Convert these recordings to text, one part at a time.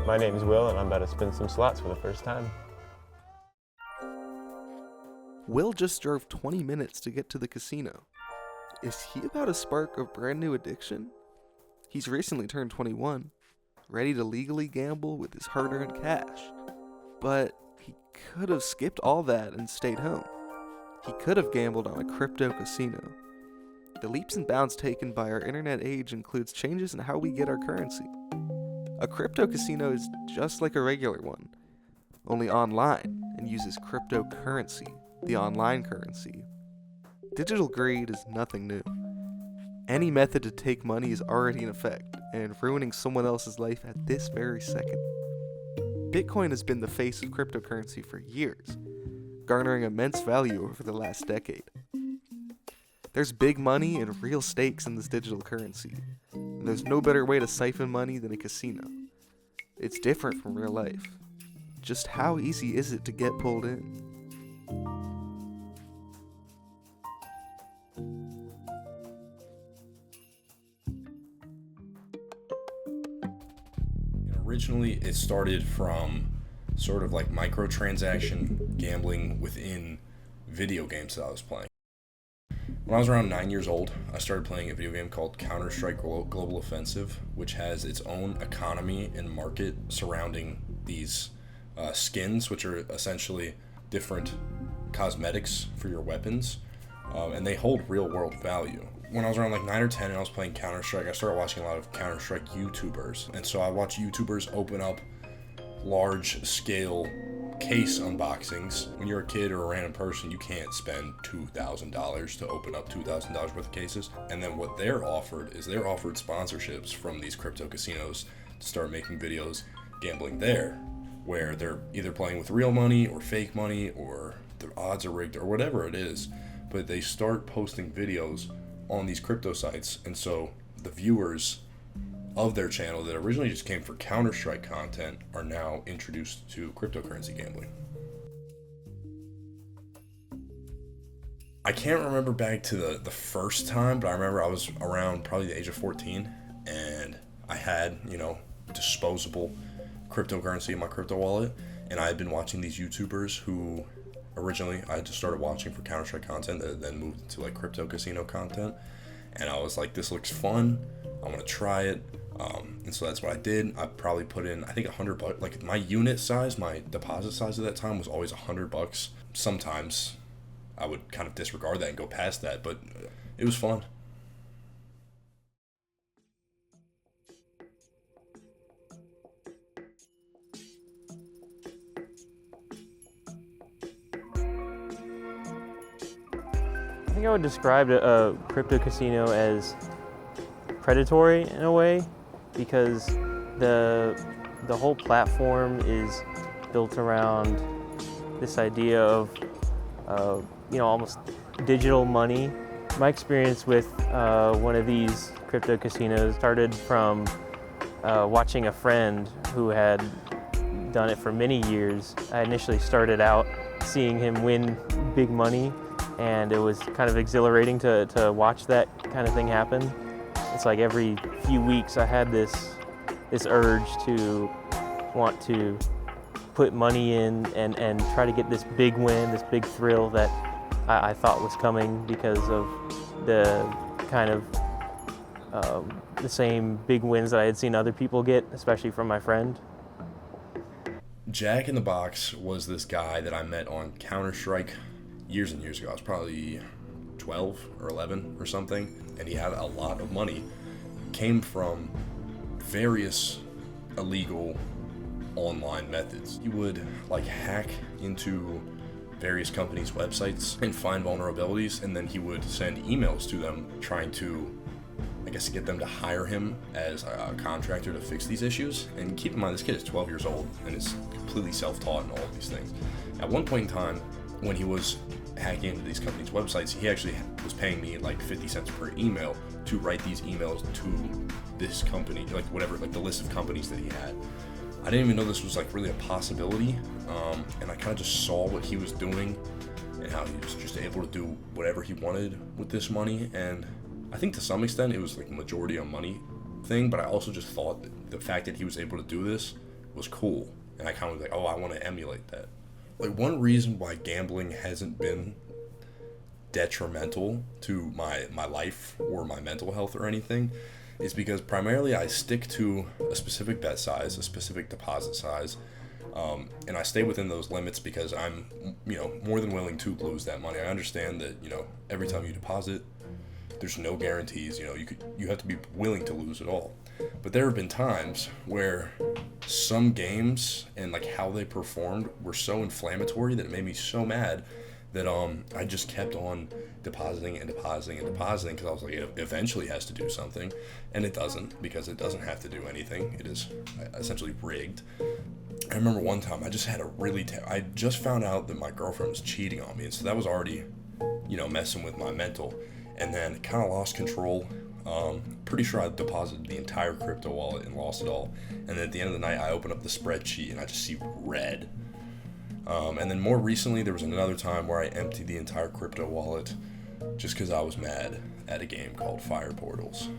My name's Will, and I'm about to spin some slots for the first time. Will just drove 20 minutes to get to the casino. Is he about to spark a brand new addiction? He's recently turned 21, ready to legally gamble with his hard-earned cash. But he could have skipped all that and stayed home. He could have gambled on a crypto casino. The leaps and bounds taken by our internet age includes changes in how we get our currency. A crypto casino is just like a regular one, only online, and uses cryptocurrency, the online currency. Digital greed is nothing new. Any method to take money is already in effect, and ruining someone else's life at this very second. Bitcoin has been the face of cryptocurrency for years, garnering immense value over the last decade. There's big money and real stakes in this digital currency, and there's no better way to siphon money than a casino. It's different from real life. Just how easy is it to get pulled in? Originally, it started from sort of like microtransaction gambling within video games that I was playing. When I was around 9 years old, I started playing a video game called Counter-Strike Global Offensive, which has its own economy and market surrounding these skins, which are essentially different cosmetics for your weapons, and they hold real-world value. When I was around like 9 or 10 and I was playing Counter-Strike, I started watching a lot of Counter-Strike YouTubers, and so I watched YouTubers open up large-scale case unboxings. When you're a kid or a random person, you can't spend $2,000 to open up $2,000 worth of cases. And then what they're offered sponsorships from these crypto casinos to start making videos gambling there, where they're either playing with real money or fake money, or the odds are rigged or whatever it is, but they start posting videos on these crypto sites. And so the viewers of their channel that originally just came for Counter-Strike content are now introduced to cryptocurrency gambling. I can't remember back to the first time, but I remember I was around probably the age of 14, and I had, disposable cryptocurrency in my crypto wallet, and I had been watching these YouTubers who originally I just started watching for Counter-Strike content that then moved into like crypto casino content, and I was like, this looks fun, I'm gonna try it. And so that's what I did. I probably put in, I think $100. Like my unit size, my deposit size at that time was always $100. Sometimes I would kind of disregard that and go past that, but it was fun. I think I would describe a crypto casino as predatory in a way, because the whole platform is built around this idea of almost digital money. My experience with one of these crypto casinos started from watching a friend who had done it for many years. I initially started out seeing him win big money, and it was kind of exhilarating to watch that kind of thing happen. It's like every few weeks I had this urge to want to put money in and try to get this big win, this big thrill that I thought was coming because of the kind of the same big wins that I had seen other people get, especially from my friend. Jack in the Box was this guy that I met on Counter-Strike years and years ago. I was probably 12 or 11 or something, and he had a lot of money. Came from various illegal online methods. He would hack into various companies' websites and find vulnerabilities, and then he would send emails to them trying to, get them to hire him as a contractor to fix these issues. And keep in mind, this kid is 12 years old and is completely self-taught in all of these things. At one point in time, when he was hacking into these companies' websites, he actually was paying me 50 cents per email to write these emails to this company, the list of companies that he had. I didn't even know this was really a possibility, and I kind of just saw what he was doing and how he was just able to do whatever he wanted with this money. And I think to some extent it was a majority on money thing, but I also just thought that the fact that he was able to do this was cool. And I kind of was like, oh, I want to emulate that. Like, one reason why gambling hasn't been detrimental to my life or my mental health or anything is because primarily I stick to a specific bet size, a specific deposit size, and I stay within those limits because I'm, more than willing to lose that money. I understand that, every time you deposit, there's no guarantees. You have to be willing to lose it all. But there have been times where some games and like how they performed were so inflammatory that it made me so mad that I just kept on depositing because I was like, it eventually has to do something, and it doesn't, because it doesn't have to do anything. It is essentially rigged. I remember one time I just had I just found out that my girlfriend was cheating on me, and so that was already, messing with my mental, and then kind of lost control. Pretty sure I deposited the entire crypto wallet and lost it all, and then at the end of the night I opened up the spreadsheet and I just see red. And then more recently, there was another time where I emptied the entire crypto wallet just because I was mad at a game called Fire Portals.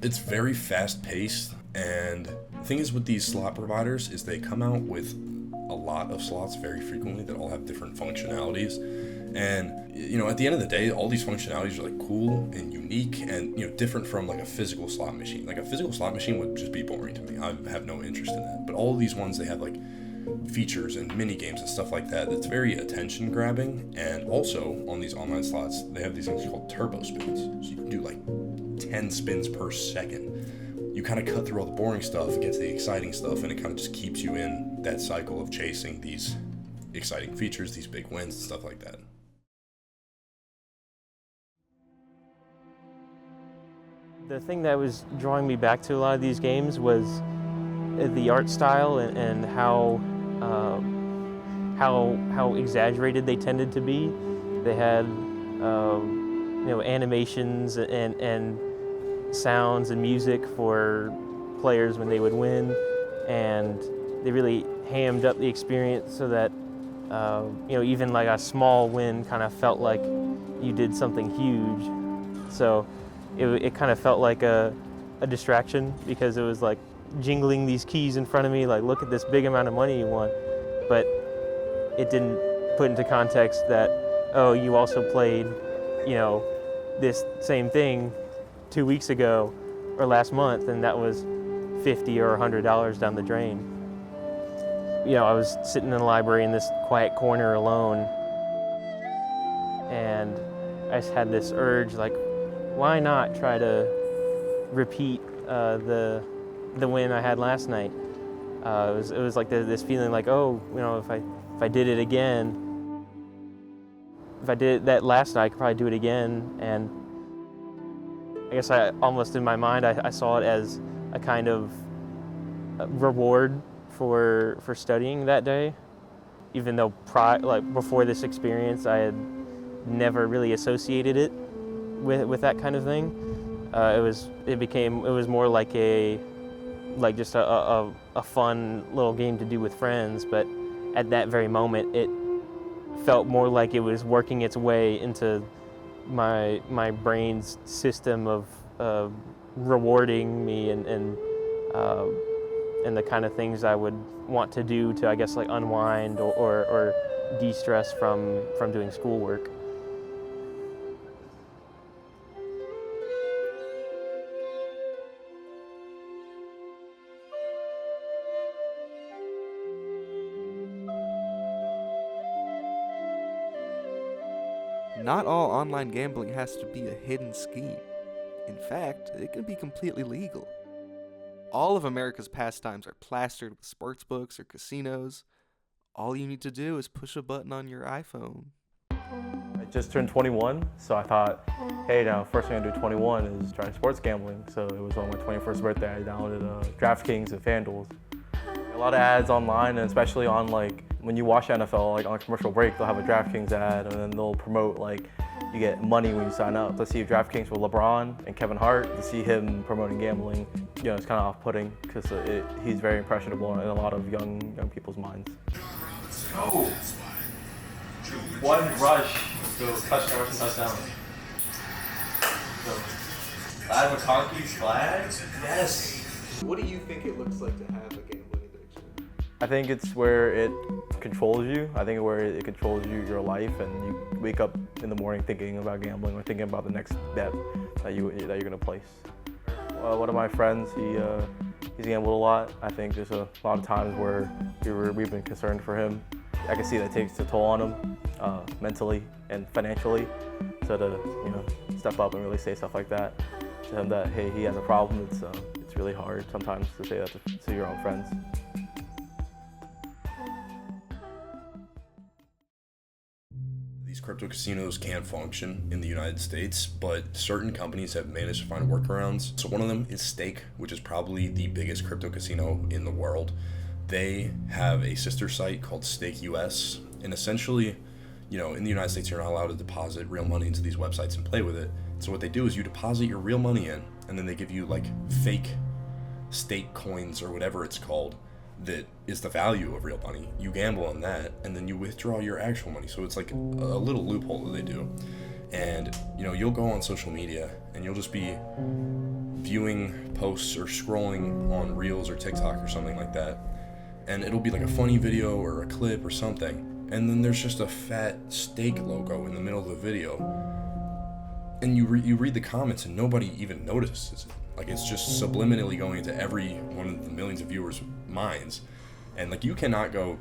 It's very fast-paced, and the thing is with these slot providers is they come out with a lot of slots very frequently that all have different functionalities. And, at the end of the day, all these functionalities are like cool and unique and, different from like a physical slot machine. Like a physical slot machine would just be boring to me. I have no interest in that. But all of these ones, they have like features and mini games and stuff like that that's very attention grabbing. And also on these online slots, they have these things called turbo spins, so you can do like 10 spins per second. You kind of cut through all the boring stuff, get to the exciting stuff, and it kind of just keeps you in that cycle of chasing these exciting features, these big wins and stuff like that. The thing that was drawing me back to a lot of these games was the art style and how exaggerated they tended to be. They had animations and sounds and music for players when they would win, and they really hammed up the experience so that even like a small win kind of felt like you did something huge. So it kind of felt like a distraction, because it was like jingling these keys in front of me, like, look at this big amount of money you won. But it didn't put into context that, oh, you also played, this same thing 2 weeks ago or last month, and that was $50 or $100 down the drain. I was sitting in the library in this quiet corner alone, and I just had this urge, like, why not try to repeat the win I had last night? It was like this feeling like, oh, if I did it again, if I did that last night, I could probably do it again. And I guess I almost in my mind I saw it as a kind of reward for studying that day, even though before this experience I had never really associated it with that kind of thing. It was more like just a fun little game to do with friends, but at that very moment it felt more like it was working its way into my brain's system of rewarding me and the kind of things I would want to do to, I guess, like unwind or de-stress from doing schoolwork. Not all online gambling has to be a hidden scheme. In fact, it can be completely legal. All of America's pastimes are plastered with sportsbooks or casinos. All you need to do is push a button on your iPhone. I just turned 21, so I thought, hey, first thing I do at 21 is try sports gambling. So it was on my 21st birthday, I downloaded DraftKings and FanDuel. A lot of ads online, and especially on when you watch NFL, on a commercial break, they'll have a DraftKings ad, and then they'll promote you get money when you sign up. To see DraftKings with LeBron and Kevin Hart, to see him promoting gambling, it's kind of off-putting because he's very impressionable in a lot of young people's minds. Oh! One rush, so touchdown. So, Todd McConkey's flag? Yes! What do you think it looks like to have a gambling addiction? I think it's where it controls you. I think where it controls you, your life, and you wake up in the morning thinking about gambling or thinking about the next bet that you're gonna place. One of my friends, he's gambled a lot. I think there's a lot of times where we've been concerned for him. I can see that takes a toll on him, mentally and financially. So to step up and really say stuff like that to him, that hey, he has a problem. It's really hard sometimes to say that to your own friends. These crypto casinos can function in the United States, but certain companies have managed to find workarounds. So one of them is Stake, which is probably the biggest crypto casino in the world. They have a sister site called Stake US, and essentially, in the United States, you're not allowed to deposit real money into these websites and play with it. So what they do is you deposit your real money in, and then they give you like fake Stake coins or whatever it's called that is the value of real money. You gamble on that, and then you withdraw your actual money. So it's like a little loophole that they do. And you'll go on social media and you'll just be viewing posts or scrolling on Reels or TikTok or something like that, and it'll be like a funny video or a clip or something, and then there's just a fat Stake logo in the middle of the video, and you read the comments and nobody even notices it. Like, it's just subliminally going into every one of the millions of viewers' minds, and like you cannot go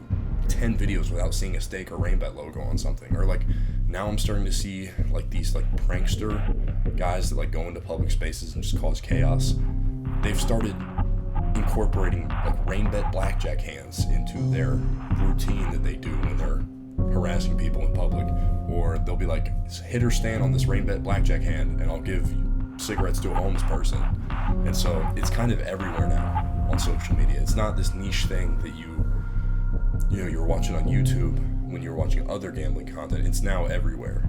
10 videos without seeing a Stake or Rainbet logo on something. Or like now I'm starting to see like these like prankster guys that like go into public spaces and just cause chaos. They've started incorporating like Rainbet blackjack hands into their routine that they do when they're harassing people in public. Or they'll be like, hit or stand on this Rainbet blackjack hand and I'll give cigarettes to a homeless person. And so it's kind of everywhere now on social media. It's not this niche thing that you're watching on YouTube when you're watching other gambling content. It's now everywhere.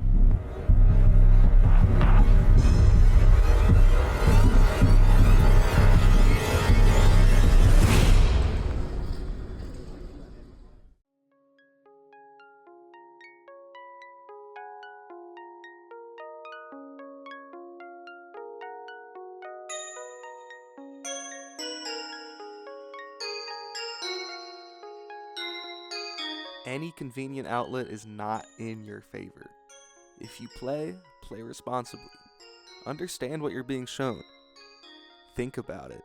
Any convenient outlet is not in your favor. If you play responsibly. Understand what you're being shown. Think about it.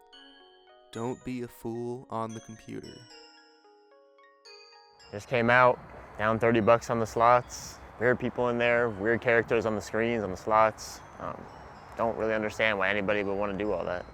Don't be a fool on the computer. Just came out, down $30 on the slots. Weird people in there, weird characters on the screens, on the slots. Don't really understand why anybody would want to do all that.